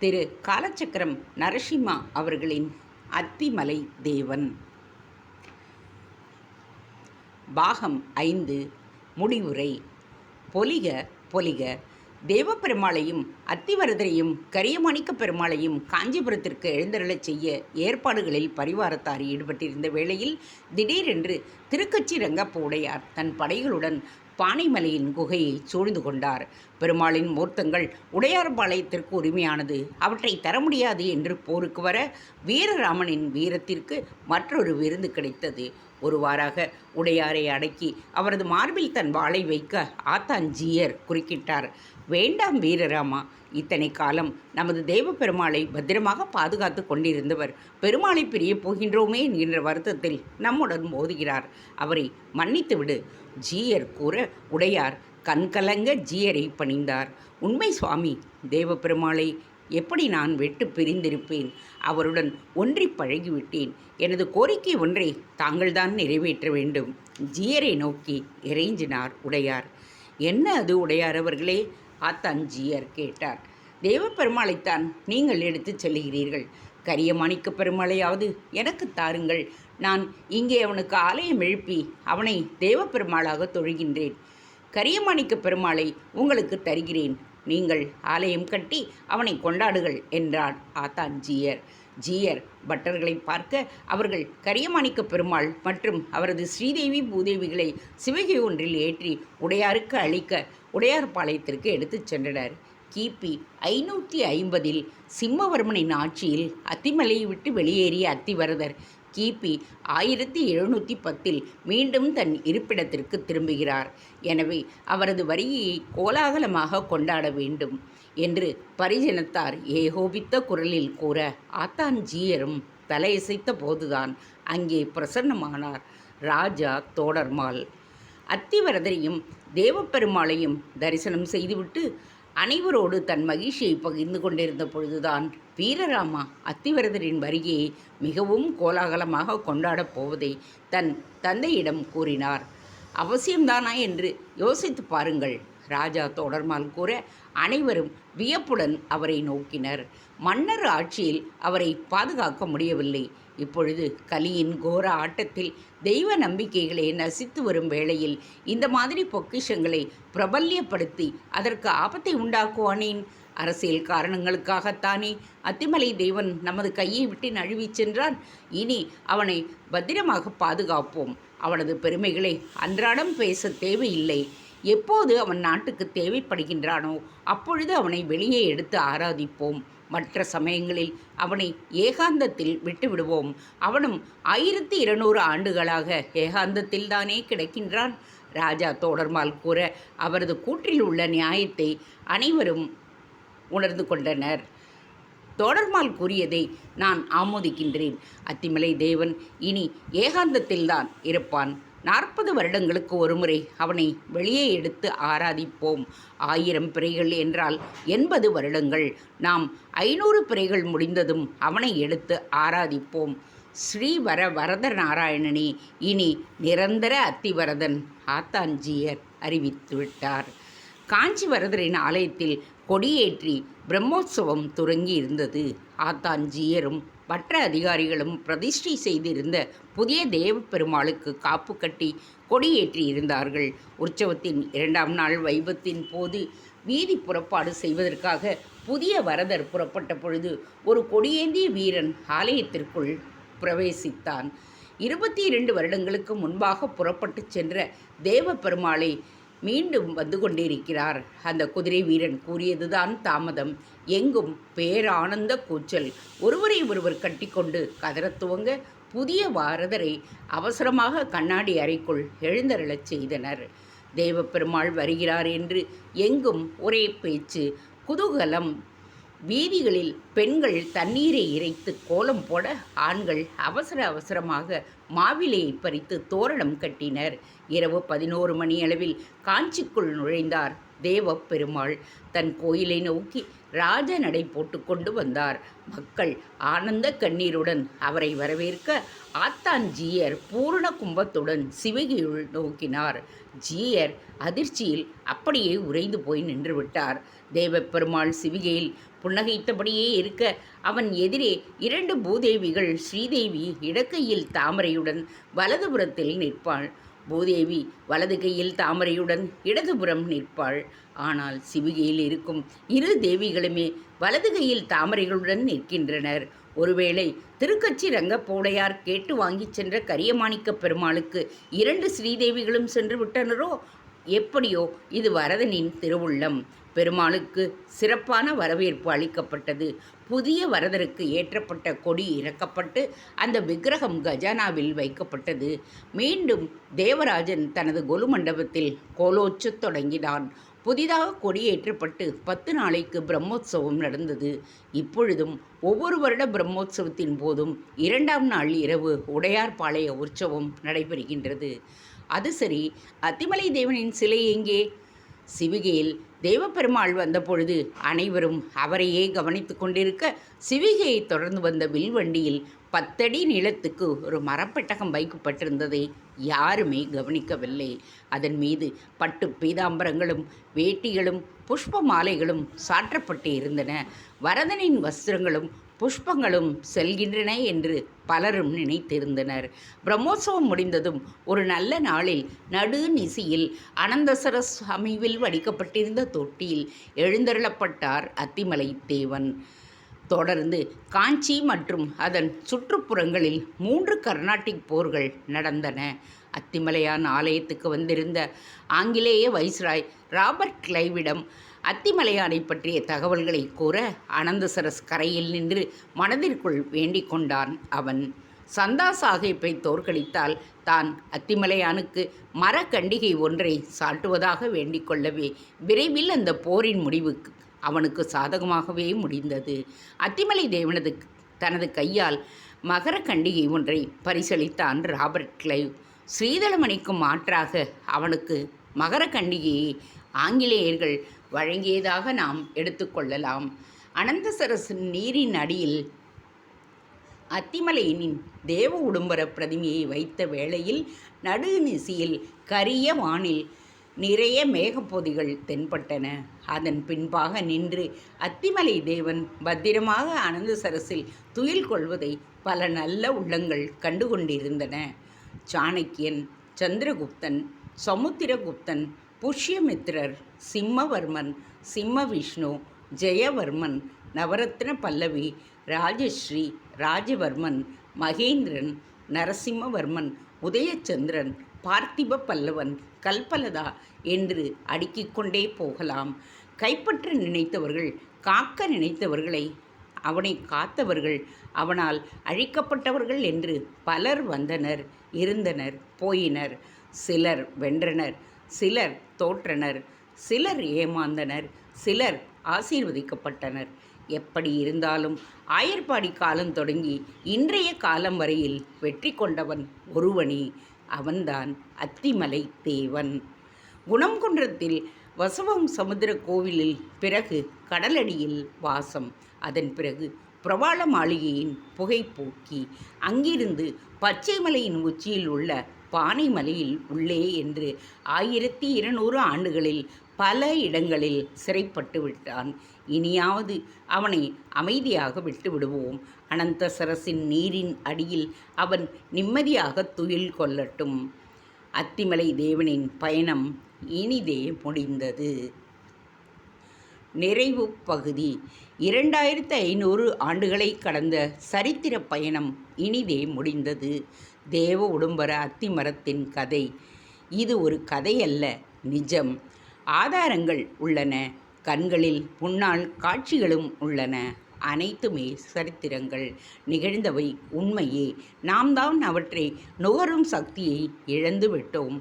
திரு காலச்சக்கரம் நரசிம்மா அவர்களின் அத்திமலை தேவன் பாகம் 5 முடிவுரை. பொலிக பொலிக. தேவப்பெருமாளையும் அத்திவரதரையும் கரியமாணிக்க பெருமாளையும் காஞ்சிபுரத்திற்கு எழுந்தருளச் செய்ய ஏற்பாடுகளில் பரிவாரத்தார் ஈடுபட்டிருந்த வேளையில் திடீரென்று திருக்கச்சி ரங்கப்ப உடையார் தன் படைகளுடன் பானைமலையின் குகையை சூழ்ந்து கொண்டார். பெருமாளின் மூர்த்தங்கள் உடையார்பாளையத்திற்கு உரிமையானது, அவற்றை தர முடியாது என்று போருக்கு வர வீரராமனின் வீரத்திற்கு மற்றொரு விருந்து கிடைத்தது. ஒருவாறாக உடையாரை அடக்கி அவரது மார்பில் தன் வாளை வைக்க ஆத்தான்ஜியர் குறுக்கிட்டார். வேண்டாம் வீரராமா, இத்தனை காலம் நமது தேவ பெருமாளை பத்திரமாக பாதுகாத்து கொண்டிருந்தவர் பெருமாளை பிரியப் போகின்றோமே என்கின்ற வருத்தத்தில் நம்முடன் மோதுகிறார். அவரை மன்னித்து விடு. ஜீயர் கூற உடையார் கண்கலங்க ஜீயரை பணிந்தார். உண்மை சுவாமி, தேவ பெருமாளை எப்படி நான் விட்டு பிரிந்திருப்பேன்? அவருடன் ஒன்றி பழகிவிட்டேன். எனது கோரிக்கை ஒன்றை தாங்கள்தான் நிறைவேற்ற வேண்டும். ஜீயரை நோக்கி இறைஞ்சினார் உடையார். என்ன அது உடையார் அவர்களே? ஆத்தான்ஜியர் கேட்டார். தேவப்பெருமாளைத்தான் நீங்கள் எடுத்துச் செல்கிறீர்கள். கரியமாணிக்க பெருமாளையாவது எனக்கு தாருங்கள். நான் இங்கே அவனுக்கு ஆலயம் எழுப்பி அவனை தேவப்பெருமாளாக தொழுகின்றேன். கரியமாணிக்க பெருமாளை உங்களுக்கு தருகிறேன். நீங்கள் ஆலயம் கட்டி அவனை கொண்டாடுகள் என்றார் ஆத்தான்ஜியர். ஜீயர் பட்டர்களை பார்க்க அவர்கள் கரியமாணிக்க பெருமாள் மற்றும் அவரது ஸ்ரீதேவி பூதேவிகளை சிவகை ஒன்றில் ஏற்றி உடையாருக்கு அளிக்க உடையார்பாளையத்திற்கு எடுத்துச் சென்றனர். கிபி 550 சிம்மவர்மனின் ஆட்சியில் அத்திமலையை விட்டு வெளியேறிய அத்திவரதர் கிபி 1710 மீண்டும் தன் இருப்பிடத்திற்கு திரும்புகிறார். எனவே அவரது வருகையை கோலாகலமாக கொண்டாட வேண்டும் என்று பரிஜனத்தார் ஏகோபித்த குரலில் கூற ஆத்தான்ஜியரும் தலையசைத்த போதுதான் அங்கே பிரசன்னமானார் ராஜா தோடர்மால். அத்திவரதரையும் தேவப்பெருமாளையும் தரிசனம் செய்துவிட்டு அனைவரோடு தன் மகிழ்ச்சியை பகிர்ந்து கொண்டிருந்த பொழுதுதான் வீரராமா அத்திவரதரின் வருகையை மிகவும் கோலாகலமாக கொண்டாடப் போவதை தன் தந்தையிடம் கூறினார். அவசியம்தானா என்று யோசித்து பாருங்கள், ராஜா தோடர்மால் கூற அனைவரும் வியப்புடன் அவரை நோக்கினர். மன்னர் ஆட்சியில் அவரை பாதுகாக்க முடியவில்லை. இப்பொழுது கலியின் கோர ஆட்டத்தில் தெய்வ நம்பிக்கைகளை நசித்து வரும் வேளையில் இந்த மாதிரி பொக்கிஷங்களை பிரபல்யப்படுத்தி அதற்கு ஆபத்தை உண்டாக்குவானேன்? அரசியல் காரணங்களுக்காகத்தானே அத்திமலை தேவன் நமது கையை விட்டு நழுவி சென்றான். இனி அவனை பத்திரமாக பாதுகாப்போம். அவனது பெருமைகளை அன்றாடம் பேச தேவையில்லை. எப்போது அவன் நாட்டுக்கு தேவைப்படுகின்றானோ அப்பொழுது அவனை வெளியே எடுத்து ஆராதிப்போம். மற்ற சமயங்களில் அவனை ஏகாந்தத்தில் விட்டுவிடுவோம். அவனும் 1200 ஆண்டுகளாக ஏகாந்தத்தில் தானே கிடக்கின்றான். ராஜா தோடர்மால் கூற அவரது கூற்றில் உள்ள நியாயத்தை அனைவரும் உணர்ந்து கொண்டனர். தோடர்மால் கூறியதை நான் ஆமோதிக்கின்றேன். அத்திமலை தேவன் இனி ஏகாந்தத்தில்தான் இருப்பான். 40 வருடங்களுக்கு ஒருமுறை அவனை வெளியே எடுத்து ஆராதிப்போம். 1000 பிறைகள் என்றால் 80 வருடங்கள். நாம் 500 பிறைகள் முடிந்ததும் அவனை எடுத்து ஆராதிப்போம். ஸ்ரீவர வரத நாராயணனே இனி நிரந்தர அத்திவரதன் ஆத்தான்ஜியர் அறிவித்துவிட்டார். காஞ்சி வரதரின் ஆலயத்தில் கொடியேற்றி பிரம்மோற்சவம் துவங்கி இருந்தது. ஆத்தான்ஜியரும் மற்ற அதிகாரிகளும் பிரதிஷ்டை செய்திருந்த புதிய தேவ பெருமாளுக்கு காப்பு கட்டி கொடியேற்றி இருந்தார்கள். உற்சவத்தின் 2ஆம் நாள் வைபத்தின் போது வீதி புறப்பாடு செய்வதற்காக புதிய வரதர் புறப்பட்ட பொழுது ஒரு கொடியேந்திய வீரன் ஆலயத்திற்குள் பிரவேசித்தான். 22 வருடங்களுக்கு முன்பாக புறப்பட்டு சென்ற தேவ பெருமாளை மீண்டும் வந்து கொண்டிருக்கிறார். அந்த குதிரை வீரன் கூறியதுதான் தாமதம். எங்கும் பேரானந்த கூச்சல். ஒருவரை ஒருவர் கட்டிக்கொண்டு கதறத் துவங்க புதிய வாரதரை அவசரமாக கண்ணாடி அறைக்குள் எழுந்தருளச் செய்தனர். தேவப்பெருமாள் வருகிறார் என்று எங்கும் ஒரே பேச்சு, குதூகலம். வீதிகளில் பெண்கள் தண்ணீரை இறைத்து கோலம் போட ஆண்கள் அவசர அவசரமாக மாவிலையை பறித்து தோரணம் கட்டினர். இரவு 11 மணி அளவில் காஞ்சிக்குள் நுழைந்தார் தேவ பெருமாள். தன் கோயிலை நோக்கி ராஜ நடை போட்டு கொண்டு வந்தார். மக்கள் ஆனந்த கண்ணீருடன் அவரை வரவேற்க ஆத்தான்ஜியர் பூரண கும்பத்துடன் சிவகியுள் நோக்கினார். ஜீயர் அதிர்ச்சியில் அப்படியே உறைந்து போய் நின்றுவிட்டார். தேவப்பெருமாள் சிவிகையில் புன்னகைத்தபடியே இருக்க அவன் எதிரே 2 பூதேவிகள் ஸ்ரீதேவி இடக்கையில் தாமரையுடன் வலதுபுறத்தில் நிற்பாள். பூதேவி வலது கையில் தாமரையுடன் இடதுபுறம் நிற்பாள். ஆனால் சிவிகையில் இருக்கும் 2 தேவிகளுமே வலது கையில் தாமரைகளுடன் நிற்கின்றனர். ஒருவேளை திருக்கச்சி ரங்கப்போடையார் கேட்டு வாங்கிச் சென்ற கரியமாணிக்கப் பெருமாளுக்கு 2 ஸ்ரீதேவிகளும் சென்று விட்டனரோ? எப்படியோ இது வரதனின் திருவுள்ளம். பெருமாளுக்கு சிறப்பான வரவேற்பு அளிக்கப்பட்டது. புதிய வரதருக்கு ஏற்றப்பட்ட கொடி இறக்கப்பட்டு அந்த விக்கிரகம் கஜானாவில் வைக்கப்பட்டது. மீண்டும் தேவராஜன் தனது கொலு மண்டபத்தில் கோலோச்சத் தொடங்கினான். புதிதாக கொடியேற்றப்பட்டு 10 நாளைக்கு பிரம்மோற்சவம் நடந்தது. இப்பொழுதும் ஒவ்வொரு வருட பிரம்மோற்சவத்தின் போதும் 2ஆம் நாள் இரவு உடையார்பாளைய உற்சவம் நடைபெறுகின்றது. அது சரி, அத்திமலை தேவனின் சிலை எங்கே? சிவிகையில் தேவப்பெருமாள் வந்தபொழுது அனைவரும் அவரையே கவனித்து கொண்டிருக்க, சிவிகையை தொடர்ந்து வந்த வில்வண்டியில் 10 அடி நீளத்துக்கு ஒரு மரப்பெட்டகம் வைக்கப்பட்டிருந்ததை யாருமே கவனிக்கவில்லை. அதன் மீது பட்டு பீதாம்பரங்களும் வேட்டிகளும் புஷ்ப மாலைகளும் சாற்றப்பட்டு இருந்தன. வரதனின் வஸ்திரங்களும் புஷ்பங்களும் செல்கின்றன என்று பலரும் நினைத்திருந்தனர். பிரம்மோற்சவம் முடிந்ததும் ஒரு நல்ல நாளில் நடு நிசியில் அனந்தசர சுவாமியில் வடிக்கப்பட்டிருந்த தொட்டியில் எழுந்தருளப்பட்டார் அத்திமலை தேவன். தொடர்ந்து காஞ்சி மற்றும் அதன் சுற்றுப்புறங்களில் 3 கர்நாடிக் போர்கள் நடந்தன. அத்திமலையான் ஆலயத்துக்கு வந்திருந்த ஆங்கிலேய வைஸ்ராய் ராபர்ட் கிளைவிடம் அத்திமலையானை பற்றிய தகவல்களை கூற அனந்தசரஸ் கரையில் நின்று மனதிற்குள் வேண்டிக் கொண்டான் அவன். சந்தா சாஹிப்பை தோற்கடித்தால் தான் அத்திமலையானுக்கு மரக்கண்டிகை ஒன்றை சாட்டுவதாக வேண்டிக் கொள்ளவே விரைவில் அந்த போரின் முடிவுக்கு அவனுக்கு சாதகமாகவே முடிந்தது. அத்திமலை தேவனது தனது கையால் மகர கண்டிகை ஒன்றை பரிசளித்தான் ராபர்ட் கிளைவ். ஸ்ரீதளமணிக்கு மாற்றாக அவனுக்கு மகர கண்டிகையை ஆங்கிலேயர்கள் வழங்கியதாக நாம் எடுத்துக்கொள்ளலாம். அனந்தசரஸின் நீரின் அடியில் அத்திமலையினின் தேவ உடும்பர பிரதிமையை வைத்த வேளையில் நடுநிசியில் கரிய வானில் நிறைய மேகப்பொதிகள் தென்பட்டன. அதன் பின்பாக நின்று அத்திமலை தேவன் பத்திரமாக அனந்தசரஸில் துயில் கொள்வதை பல நல்ல உள்ளங்கள் கண்டுகொண்டிருந்தன. சாணக்கியன், சந்திரகுப்தன், சமுத்திரகுப்தன், புஷ்யமித்ரர், சிம்மவர்மன், சிம்மவிஷ்ணு, ஜெயவர்மன், நவரத்ன பல்லவி, ராஜஸ்ரீ, ராஜவர்மன், மகேந்திரன், நரசிம்மவர்மன், உதயச்சந்திரன், பார்த்திப பல்லவன், கல்பலதா என்று அடுக்கிக் கொண்டே போகலாம். கைப்பற்ற நினைத்தவர்கள், காக்க நினைத்தவர்களை அவனை காத்தவர்கள், அவனால் அழிக்கப்பட்டவர்கள் என்று பலர் வந்தனர், இருந்தனர், போயினர். சிலர் வென்றனர், சிலர் தோற்றனர், சிலர் ஏமாந்தனர், சிலர் ஆசீர்வதிக்கப்பட்டனர். எப்படி இருந்தாலும் ஆயர்பாடி காலம் தொடங்கி இன்றைய காலம் வரையில் வெற்றி கொண்டவன் ஒருவனே. அவன்தான் அத்திமலை தேவன். குணம்குன்றத்தில் வசவம் சமுத்திர கோவிலில் பிறகு கடலடியில் வாசம். அதன் பிறகு பிரபாள மாளிகையின் புகைப்போக்கி அங்கிருந்து பச்சைமலையின் உச்சியில் உள்ள பானைமலையில் உள்ளே என்று 1200 ஆண்டுகளில் பல இடங்களில் சிறைப்பட்டு விட்டான். இனியாவது அவனை அமைதியாக விட்டு விடுவோம். அனந்தசரஸின் நீரின் அடியில் அவன் நிம்மதியாக துயில் கொள்ளட்டும். அத்திமலை தேவனின் பயணம் இனிதே முடிந்தது. நிறைவு பகுதி. 2500 ஆண்டுகளை கடந்த சரித்திர பயணம் இனிதே முடிந்தது. தேவ உடும்பர அத்திமரத்தின் கதை. இது ஒரு கதையல்ல, நிஜம். ஆதாரங்கள் உள்ளன. கண்களில் முன்னாள் காட்சிகளும் உள்ளன. அனைத்துமே சரித்திரங்கள். நிகழ்ந்தவை உண்மையே. நாம் தான் அவற்றை நுகரும் சக்தியை இழந்து விட்டோம்.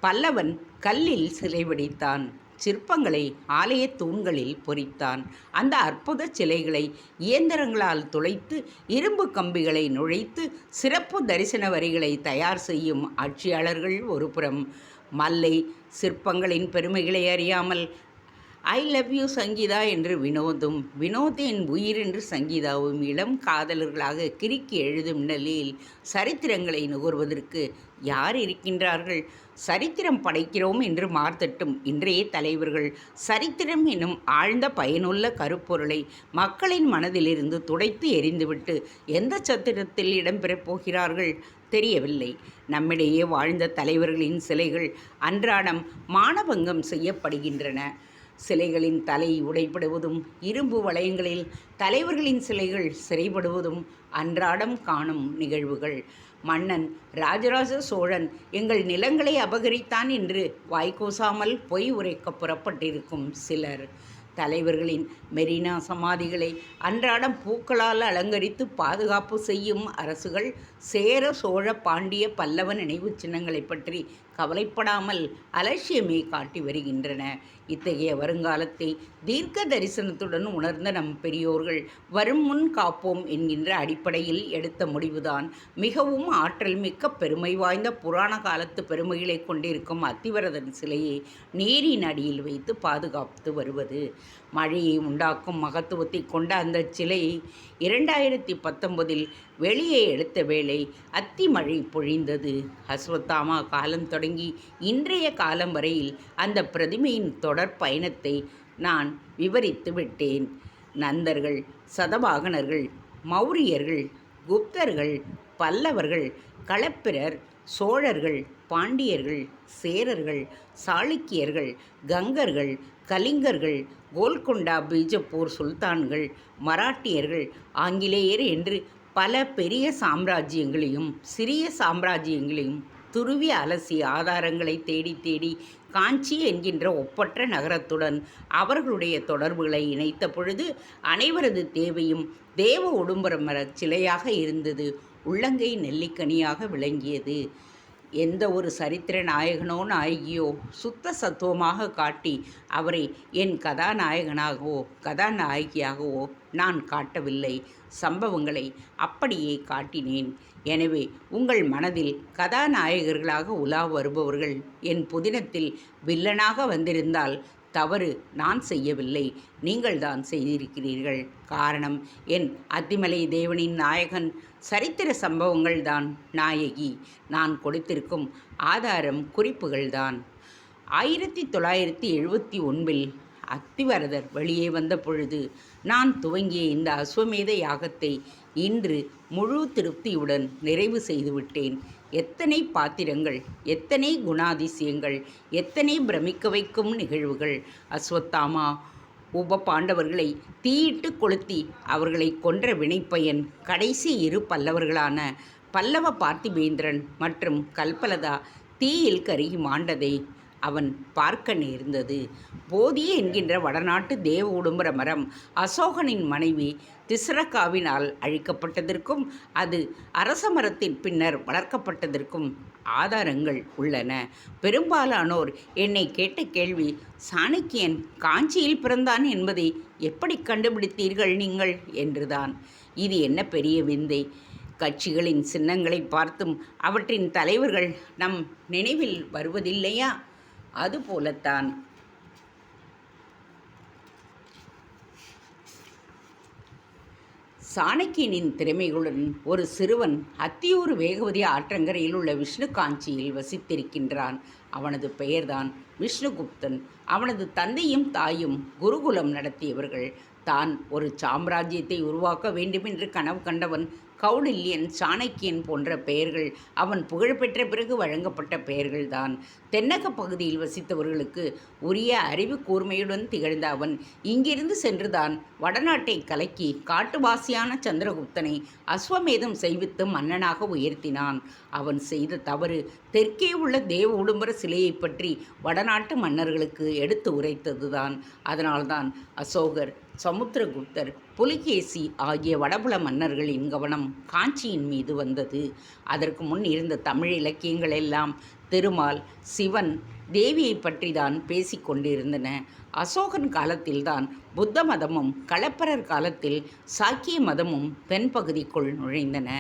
பல்லவன் கல்லில் சிலை வடித்தான். சிற்பங்களை ஆலய தூண்களில் பொறித்தான். அந்த அற்புத சிலைகளை இயந்திரங்களால் துளைத்து இரும்பு கம்பிகளை நுழைத்து சிறப்பு தரிசன வரிகளை தயார் செய்யும் ஆட்சியாளர்கள் ஒருபுறம், மல்லை சிற்பங்களின் பெருமைகளை அறியாமல் ஐ லவ் யூ சங்கீதா என்று வினோதும், வினோத் என் உயிர் என்று சங்கீதாவும் இளம் காதலர்களாக கிறுக்கி எழுதும் நிலையில் சரித்திரங்களை நுகர்வதற்கு யார் இருக்கின்றார்கள்? சரித்திரம் படைக்கிறோம் என்று மார்த்தட்டும் இன்றைய தலைவர்கள் சரித்திரம் என்னும் ஆழ்ந்த பயனுள்ள கருப்பொருளை மக்களின் மனதிலிருந்து துடைத்து எறிந்துவிட்டு எந்த சத்திரத்தில் இடம்பெறப் போகிறார்கள் தெரியவில்லை. நம்மிடையே வாழ்ந்த தலைவர்களின் சிலைகள் அன்றாடம் மானபங்கம் செய்யப்படுகின்றன. சிலைகளின் தலை உடைப்படுவதும் இரும்பு வளையங்களில் தலைவர்களின் சிலைகள் சிறைப்படுவதும் அன்றாடம் காணும் நிகழ்வுகள். மன்னன் ராஜராஜ சோழன் எங்கள் நிலங்களை அபகரித்தான் என்று வாய்க்கூசாமல் பொய் உரைக்க புறப்பட்டிருக்கும் சிலர். தலைவர்களின் மெரினா சமாதிகளை அன்றாடம் பூக்களால் அலங்கரித்து பாதுகாப்பு செய்யும் அரசுகள் சேர சோழ பாண்டிய பல்லவ நினைவு சின்னங்களை பற்றி கவலைப்படாமல் அலட்சியமே காட்டி வருகின்றன. இத்தகைய வருங்காலத்தை தீர்க்க தரிசனத்துடன் உணர்ந்த நம் பெரியோர்கள் வரும் முன் காப்போம் என்கின்ற அடிப்படையில் எடுத்த முடிவுதான் மிகவும் ஆற்றல் மிக்க பெருமை வாய்ந்த புராண காலத்து பெருமைகளை கொண்டிருக்கும் அத்திவரதன் சிலையை நீரின் அடியில் வைத்து பாதுகாத்து வருவது. மழையை உண்டாக்கும் மகத்துவத்தை கொண்ட அந்த சிலையை 2019 வெளியே எடுத்த வேளை அத்தி மழை பொழிந்தது. அஸ்வத்தாமா காலம் தொடங்கி இன்றைய காலம் வரையில் அந்த பிரதிமையின் தொடர் பயணத்தை நான் விவரித்து விட்டேன். நந்தர்கள், சதவாகனர்கள், மௌரியர்கள், குப்தர்கள், பல்லவர்கள், களப்பிரர், சோழர்கள், பாண்டியர்கள், சேரர்கள், சாளுக்கியர்கள், கங்கர்கள், கலிங்கர்கள், கோல்கொண்டா பீஜப்பூர் சுல்தான்கள், மராட்டியர்கள், ஆங்கிலேயர் என்று பல பெரிய சாம்ராஜ்யங்களையும் சிறிய சாம்ராஜ்யங்களையும் துருவி அலசி ஆதாரங்களை தேடி தேடி காஞ்சி என்கின்ற ஒப்பற்ற நகரத்துடன் அவர்களுடைய தொடர்புகளை இணைத்த பொழுது அனைவரது தேவையும் தேவ உடும்பர மரச் சிலையாக இருந்தது. உள்ளங்கை நெல்லிக்கனியாக விளங்கியது. எந்த ஒரு சரித்திர நாயகனோ நாயகியோ சுத்த சத்துவமாக காட்டி அவரை என் கதாநாயகனாகவோ கதாநாயகியாகவோ நான் காட்டவில்லை. சம்பவங்களை அப்படியே காட்டினேன். எனவே உங்கள் மனதில் கதாநாயகர்களாக உலா வருபவர்கள் என் புதினத்தில் வில்லனாக வந்திருந்தால் தவறு நான் செய்யவில்லை, நீங்கள்தான் செய்திருக்கிறீர்கள். காரணம், என் அத்திமலை தேவனின் நாயகன் சரித்திர சம்பவங்கள்தான் நாயகி. நான் கொடுத்திருக்கும் ஆதாரம் குறிப்புகள்தான். 1979 அத்திவரதர் வெளியே வந்த பொழுது நான் துவங்கிய இந்த அஸ்வமேத யாகத்தை இன்று முழு திருப்தியுடன் நிறைவு செய்துவிட்டேன். எத்தனை பாத்திரங்கள், எத்தனை குணாதிசயங்கள், எத்தனை பிரமிக்க வைக்கும் நிகழ்வுகள்! அஸ்வத்தாமா உப பாண்டவர்களை தீயிட்டு கொளுத்தி அவர்களை கொன்ற வினைப்பயன் கடைசி 2 பல்லவர்களான பல்லவ பார்த்திபேந்திரன் மற்றும் கல்பலதா தீயில் கருகி மாண்டதை அவன் பார்க்க நேர்ந்தது. போதி என்கின்ற வடநாட்டு தேவ உடும்பர மரம் அசோகனின் மனைவி திஸ்ரகாவினால் அழிக்கப்பட்டதற்கும் அது அரச மரத்தின் பின்னர் வளர்க்கப்பட்டதற்கும் ஆதாரங்கள் உள்ளன. பெரும்பாலானோர் என்னை கேட்ட கேள்வி, சாணக்கியன் காஞ்சியில் பிறந்தான் என்பதை எப்படி கண்டுபிடித்தீர்கள் நீங்கள் என்றுதான். இது என்ன பெரிய விந்தை! கட்சிகளின் சின்னங்களை பார்த்தும் அவற்றின் தலைவர்கள் நம் நினைவில் வருவதில்லையா? அதுபோலத்தான் சாணக்கியனின் திறமைகளுடன் ஒரு சிறுவன் அத்தியூர் வேகவதி ஆற்றங்கரையில் உள்ள விஷ்ணு காஞ்சியில் வசித்திருக்கின்றான். அவனது பெயர்தான் விஷ்ணுகுப்தன். அவனது தந்தையும் தாயும் குருகுலம் நடத்தியவர்கள். தான் ஒரு சாம்ராஜ்யத்தை உருவாக்க வேண்டுமென்று கனவு கண்டவன். கௌடில்யன், சாணக்கியன் போன்ற பெயர்கள் அவன் புகழ்பெற்ற பிறகு வழங்கப்பட்ட பெயர்கள்தான். தென்னக பகுதியில் வசித்தவர்களுக்கு உரிய அறிவு கூர்மையுடன் திகழ்ந்த அவன் இங்கிருந்து சென்றுதான் வடநாட்டை கலக்கி காட்டுவாசியான சந்திரகுப்தனை அஸ்வமேதம் செய்வித்து மன்னனாக உயர்த்தினான். அவன் செய்த தவறு தெற்கே உள்ள தேவ உடும்பர சிலையை பற்றி வடநாட்டு மன்னர்களுக்கு எடுத்து உரைத்ததுதான். அதனால்தான் அசோகர், சமுத்திரகுப்தர், புலிகேசி ஆகிய வடபுல மன்னர்களின் கவனம் காஞ்சியின் மீது வந்தது. அதற்கு முன் இருந்த தமிழ் இலக்கியங்கள் எல்லாம் திருமால், சிவன், தேவியை பற்றி தான் பேசிக்கொண்டிருந்தன. அசோகன் காலத்தில்தான் புத்த மதமும் களப்பரர் காலத்தில் சாக்கிய மதமும் தென்பகுதிக்குள் நுழைந்தன.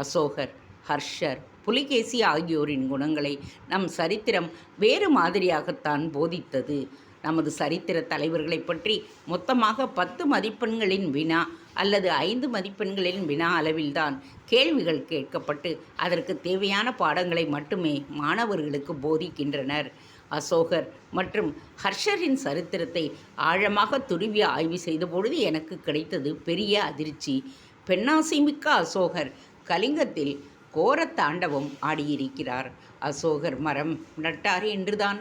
அசோகர், ஹர்ஷர், புலிகேசி ஆகியோரின் குணங்களை நம் சரித்திரம் வேறு மாதிரியாகத்தான் போதித்தது. நமது சரித்திர தலைவர்களைப் பற்றி மொத்தமாக 10 மதிப்பெண்களின் வினா அல்லது 5 மதிப்பெண்களின் வினா அளவில்தான் கேள்விகள் கேட்கப்பட்டு அதற்கு தேவையான பாடங்களை மட்டுமே மாணவர்களுக்கு போதிக்கின்றனர். அசோகர் மற்றும் ஹர்ஷரின் சரித்திரத்தை ஆழமாக துருவி ஆய்வு செய்தபொழுது எனக்கு கிடைத்தது பெரிய அதிர்ச்சி. பெண்ணாசைமிக்க அசோகர் கலிங்கத்தில் கோர தாண்டவம் ஆடியிருக்கிறார். அசோகர் மரம் நட்டார் என்றுதான்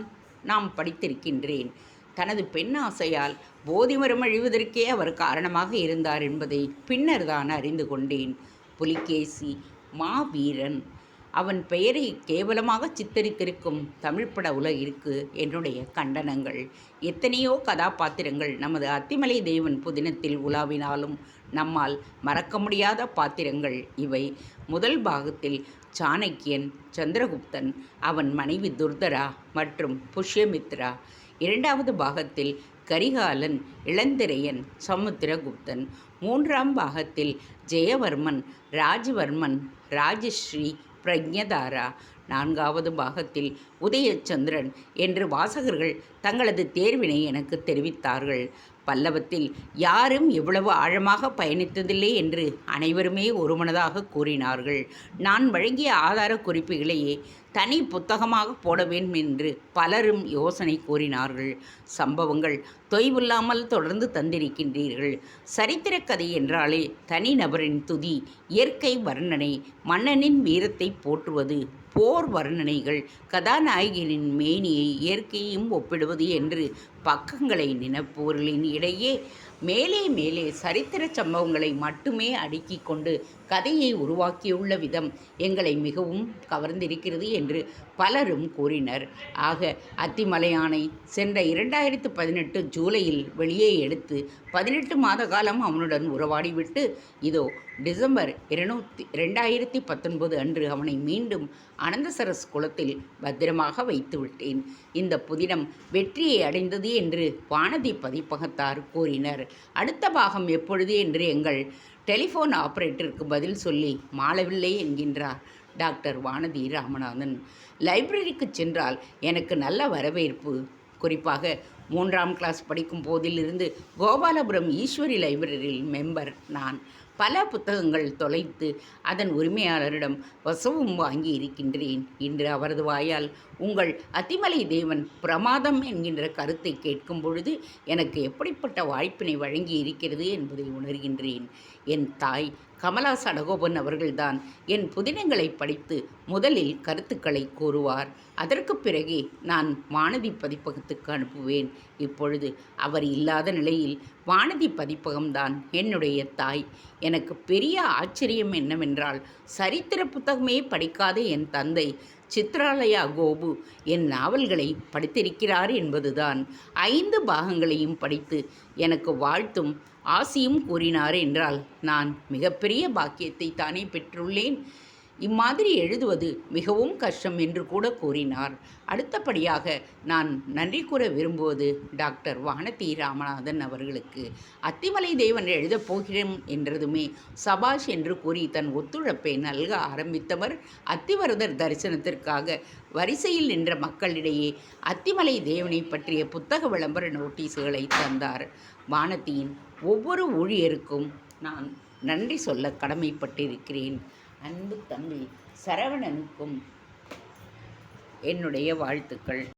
நாம் படித்திருக்கின்றேன். தனது பெண் ஆசையால் போதிமரம் அழிவதற்கே அவர் காரணமாக இருந்தார் என்பதை பின்னர் தான் அறிந்து கொண்டேன். புலிகேசி மாவீரன் அவன் பெயரை கேவலமாக சித்தரித்திருக்கும் தமிழ்ப்பட உலகிற்கு என்னுடைய கண்டனங்கள். எத்தனையோ கதாபாத்திரங்கள் நமது அத்திமலை தேவன் புதினத்தில் உலாவினாலும் நம்மால் மறக்க முடியாத பாத்திரங்கள் இவை. முதல் பாகத்தில் சாணக்கியன், சந்திரகுப்தன், அவன் மனைவி துர்தரா மற்றும் புஷ்யமித்ரா. இரண்டாவது பாகத்தில் கரிகாலன், இளந்திரையன், சமுத்திரகுப்தன். மூன்றாம் பாகத்தில் ஜெயவர்மன், ராஜவர்மன், ராஜஸ்ரீ, பிரக்ஞதாரா. நான்காவது பாகத்தில் உதயச்சந்திரன் என்று வாசகர்கள் தங்களது தேர்வினை எனக்கு தெரிவித்தார்கள். பல்லவத்தில் யாரும் இவ்வளவு ஆழமாக பயணித்ததில்லை என்று அனைவருமே ஒருமனதாக கூறினார்கள். நான் வழங்கிய ஆதார குறிப்புகளையே தனி புத்தகமாக போட வேண்டும் என்று பலரும் யோசனை கூறினார்கள். சம்பவங்கள் தொய்வில்லாமல் தொடர்ந்து தந்திருக்கின்றீர்கள். சரித்திர கதை என்றாலே தனி நபரின் துதி, இயற்கை வர்ணனை, மன்னனின் வீரத்தை போற்றுவது, போர் வர்ணனைகள், கதாநாயகனின் மேனியை இயற்கையும் ஒப்பிடுவது என்று பக்கங்களை நினைப்பவர்களின் இடையே மேலே மேலே சரித்திர சம்பவங்களை மட்டுமே அடுக்கிக் கொண்டு கதையை உருவாக்கியுள்ள விதம் எங்களை மிகவும் கவர்ந்திருக்கிறது என்று பலரும் கூறினர். ஆக அத்திமலையானை சென்ற 2018 ஜூலையில் வெளியே எடுத்து 18 மாத காலம் அவனுடன் உறவாடிவிட்டு இதோ டிசம்பர் 2019 அன்று அவனை மீண்டும் அனந்தசரஸ் குளத்தில் பத்திரமாக வைத்துவிட்டேன். இந்த புதினம் வெற்றியை அடைந்தது என்று வானதி பதிப்பகத்தார் கூறினர். அடுத்த பாகம் எப்பொழுது என்று எங்கள் டெலிஃபோன் ஆபரேட்டருக்கு பதில் சொல்லி மாளவில்லை என்கின்றார் டாக்டர் வானதி ராமநாதன். லைப்ரரிக்கு சென்றால் எனக்கு நல்ல வரவேற்பு. குறிப்பாக 3ஆம் கிளாஸ் படிக்கும் போதிலிருந்து கோபாலபுரம் ஈஸ்வரி லைப்ரரியில் மெம்பர் நான். பல புத்தகங்கள் தொலைத்து அதன் உரிமையாளரிடம் வசவும் வாங்கி இருக்கின்றேன். இன்று அவரது வாயால் உங்கள் அத்திமலை தேவன் பிரமாதம் என்கின்ற கருத்தை கேட்கும் பொழுது எனக்கு எப்படிப்பட்ட வாய்ப்பினை வழங்கி இருக்கிறது என்பதை உணர்கின்றேன். என் தாய் கமலா சடகோபன் அவர்கள்தான் என் புதினங்களை படித்து முதலில் கருத்துக்களை கூறுவார். அதற்கு பிறகே நான் வானதி பதிப்பகத்துக்கு அனுப்புவேன். இப்பொழுது அவர் இல்லாத நிலையில் வானதி பதிப்பகம்தான் என்னுடைய தாய். எனக்கு பெரிய ஆச்சரியம் என்னவென்றால் சரித்திர புத்தகமே படிக்காத என் தந்தை சித்ராலயா கோபு என் நாவல்களை படித்திருக்கிறார் என்பதுதான். 5 பாகங்களையும் படித்து எனக்கு வாழ்த்தும் ஆசியும் கூறினார் என்றால் நான் மிகப்பெரிய பாக்கியத்தை தானே பெற்றுள்ளேன். இம்மாதிரி எழுதுவது மிகவும் கஷ்டம் என்று கூட கூறினார். அடுத்தபடியாக நான் நன்றி கூற விரும்புவது டாக்டர் வானதி ராமநாதன் அவர்களுக்கு. அத்திமலை தேவன் எழுதப் போகிறேன் என்றதுமே சபாஷ் என்று கூறி தன் ஒத்துழைப்பை நல்க ஆரம்பித்தவர். அத்திவரதர் தரிசனத்திற்காக வரிசையில் நின்ற மக்களிடையே அத்திமலை தேவனை பற்றிய புத்தக விளம்பர நோட்டீஸுகளை தந்தார். வானதியின் ஒவ்வொரு ஊழியருக்கும் நான் நன்றி சொல்ல கடமைப்பட்டிருக்கிறேன். அன்பு தம்பி சரவணனுக்கும் என்னுடைய வாழ்த்துக்கள்.